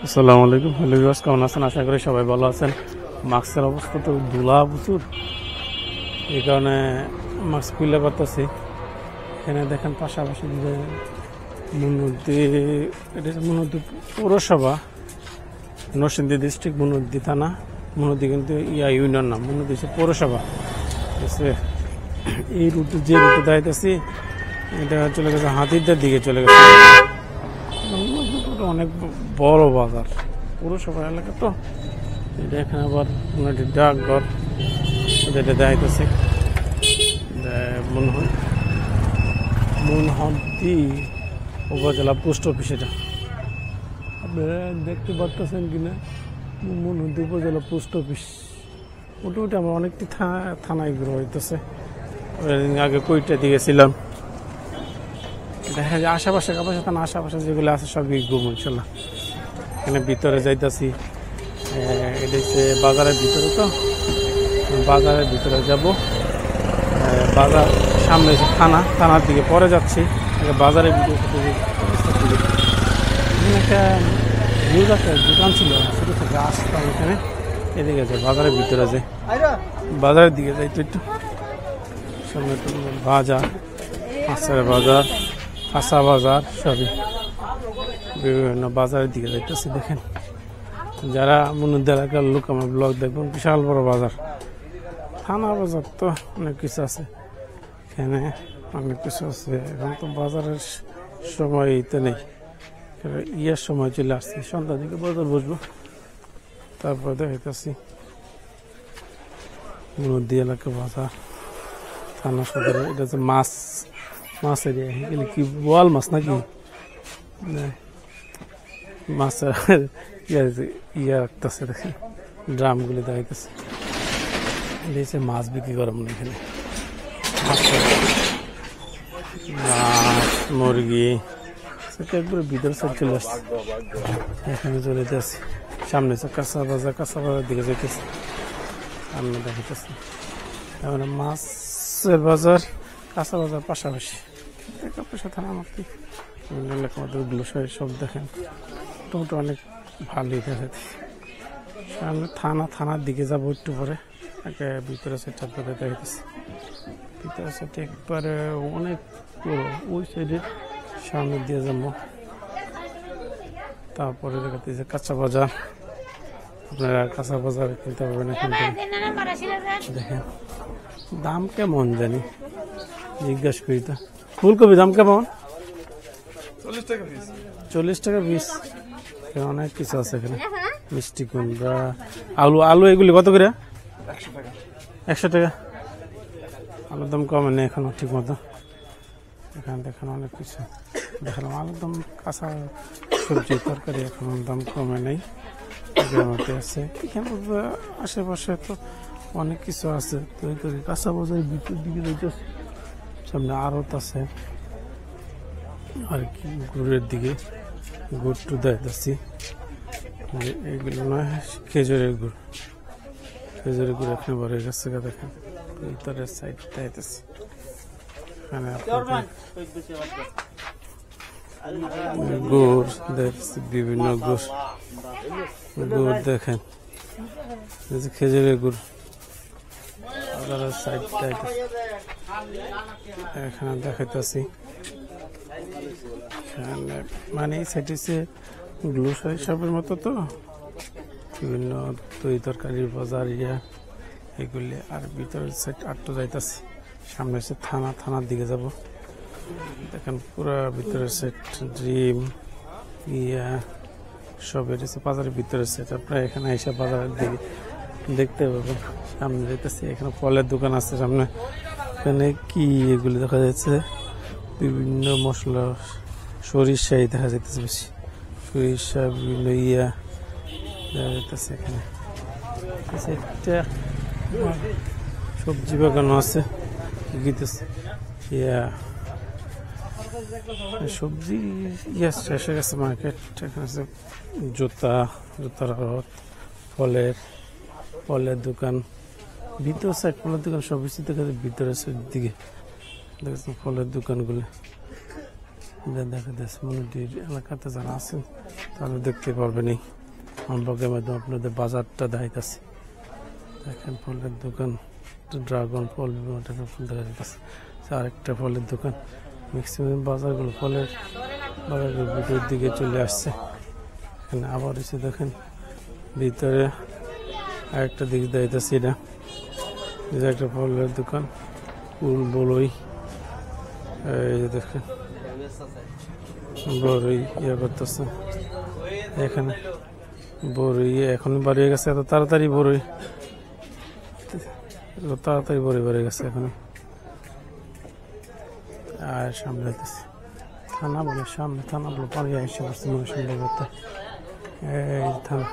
আসসালামু আলাইকুম। Hello viewers, কেমন আছেন? আশা করি সবাই ভালো আছেন। মাস্কের অবস্থা তো ধুলা প্রচুর, এই কারণে মাস্ক খুলে করতেছি। এখানে দেখেন পাশাপাশি যে মনুদ্দি, এটা মনুদ্দি পৌরসভা, নরসিংদী ডিস্ট্রিক্ট, মনুদ্দি থানা। মনুদ্দি কিন্তু ইউনিয়ন না, মনুদ্দি হচ্ছে পৌরসভা। এই রুটে যে রুটে দাঁড়াইতেছি এটা চলে গেছে হাতিরদের দিকে চলে গেছে। অনেক বড় বাজার, পৌরসভা এলাকা তো। এটা এখানে আবার ডাকঘর এটা দেখাইতেছে, মনহদ্দি উপজেলা পোস্ট অফিস। এটা আপনারা দেখতে পাচ্ছেন কিনা, মনহদ্দি উপজেলা পোস্ট অফিস। মোটামুটি আমার অনেকটি থানায় ঘুরে হইতেছে। আগে কইটা দিয়েছিলাম, দেখা যায় আশেপাশে থানা আশেপাশে যেগুলো আছে সবই ঘুম ইনশাল্লাহ। এখানে ভিতরে যাইতেছি, এটা হচ্ছে বাজারের ভিতরে। তো বাজারের ভিতরে যাব, বাজার সামনে হচ্ছে থানার দিকে পরে যাচ্ছি। বাজারের ভিতরে একটা নিউজ একটা দোকান ছিল, ছোটো থেকে আসতাম এখানে। এদিকে আছে বাজারের ভিতরে, যে বাজারের দিকে যাই তো একটু সামনে একটু বাজার, মাছের বাজার, কাঁচা বাজার, সবই বিভিন্ন বাজারের দিকে যাইতেছি। দেখেন, যারা মনুদ্দি এলাকার লোক আমার ব্লগ দেখবেন, বিশাল বড় বাজার, থানা বাজার তো অনেক কিছু আছে এখানে, অনেক কিছু আছে। এখন তো বাজারের সময় তো নেই, ইয়ার সময় চলে আসছি, সন্ধ্যার দিকে বাজার বসবো। তারপরে দেখাইতেছি মনুদ্দি এলাকা বাজার, থানা সদরে। এটা হচ্ছে মাছ এরিয়া, এগুলি কি বোয়াল মাছ নাকি? মাছের ইয়া রাখতেছে, দেখেন ড্রামগুলি দেখাইতেছে। এটা মাছ বিক্রি করা মনে এখানে, মাছ, মুরগি, একবারে ভিতরে সব চলে আসছে। এখানে চলে যেতেছি, সামনে কাঁচা বাজার দিকে যেতেছে, সামনে দেখাইতেছে। তারপরে মাছের বাজার, কাঁচা বাজার পাশাপাশি। টাকা পয়সা থানা আমার কি এলাকা মধ্যে সব দেখেন, মোটামুটি অনেক ভালোই দেখাচ্ছে। সামনে থানার দিকে যাবো একটু পরে। ভিতরে সেটা করে দেখাইতেছে, ভিতরে সেটা একবারে অনেক বড়, ওই সাইডের সামনে দিয়ে যাবো। তারপরে দেখাতেছে কাঁচা বাজার, আপনারা কাঁচা বাজার কিনতে পারবেন এখান থেকে। দেখেন দাম কেমন জানি, জিজ্ঞাসা করি তো। ফুলকপি দাম কেমন? 40 টাকা পিস। অনেক কিছু আছে এখানে, মিষ্টি কুমড়া, আলু এগুলি কত করে? 100 টাকা। আলুর দাম কমে নেই এখনো ঠিক মতো। এখানে দেখেন অনেক কিছু দেখালাম, আলুর দাম, কাঁচা সবজি তরকারি এখন দাম কমে নেই, মধ্যে আছে। এখানে আশেপাশে তো অনেক কিছু আছে। তৈরি কাঁচা বাজার বিক্রির দিকে যাইতেছে, সামনে আড়ত আছে আর কি, গুড়ের দিকে গুড় টু যাইতেছি। এগুলো নয়, খেজুরের গুড় এখানে ভরে গেছে। দেখেন ভিতরের সাইড যাইতেছি, এখানে গুড় দেখছি, বিভিন্ন গুড় দেখেন, খেজুরের গুড় সাইড যাইতেছি। এখানে দেখাইতেছি, মানে সেটি হচ্ছে গ্লোসারি শপের মতো, তো বিভিন্ন তরকারির বাজার এগুলি। আর ভিতরের সাইড আটটো যাইতেছি, সামনে এসে থানার দিকে যাব। দেখেন পুরা ভিতরের সেট, ড্রিম সব এটা বাজারের ভিতরের সেট। আপনারা এখানে এসে বাজারের দিকে দেখতে পাবেন। সামনে যেতেছি, এখানে ফলের দোকান আছে সামনে। এখানে কি এগুলি দেখা যাচ্ছে, বিভিন্ন মশলা, সরিষাই দেখা যাইতেছে বেশি, সরিষা বিভিন্ন দেখা যাইতেছে। এখানে একটা সবজি বাগানও আছে, সবজি শেষ হয়ে গেছে মার্কেট। এখানে আছে জুতার আড়ত, ফলের দোকান, ভিতর সাইড ফলের দোকান সব কিছু দেখা যায়। ভিতরের সাইড দিকে দেখেছেন ফলের দোকানগুলো, দেখা যাচ্ছে মন্দির এলাকাতে যারা আছেন তারা দেখতে পারবেন। এই ব্লগের মাধ্যমে আপনাদের বাজারটা দেখাইতেছে। দেখেন ফলের দোকান, ড্রাগন ফল, বিভিন্ন টাইপের ফল দেখা যাইতেছে। আরেকটা ফলের দোকান। ম্যাক্সিমাম বাজারগুলো ফলের বাজারগুলো ভিতরের দিকে চলে আসছে। এখানে আবার এসে দেখেন ভিতরে আরেকটা দিকে দেখাইতেছে। এটা একটা ফলের দোকান, কুল বড়ই। এই যে দেখেন বড়ই করতেছে এখানে। বড়ই এখন বাড়িয়ে গেছে, এত তাড়াতাড়ি বড়ই বেড়ে গেছে এখন। আর সামনে যাইতেছে থানা বলে, সামনে থানা বলে পালিয়ে এসে পড়ছে মনে সম্ভবত। এই থানা।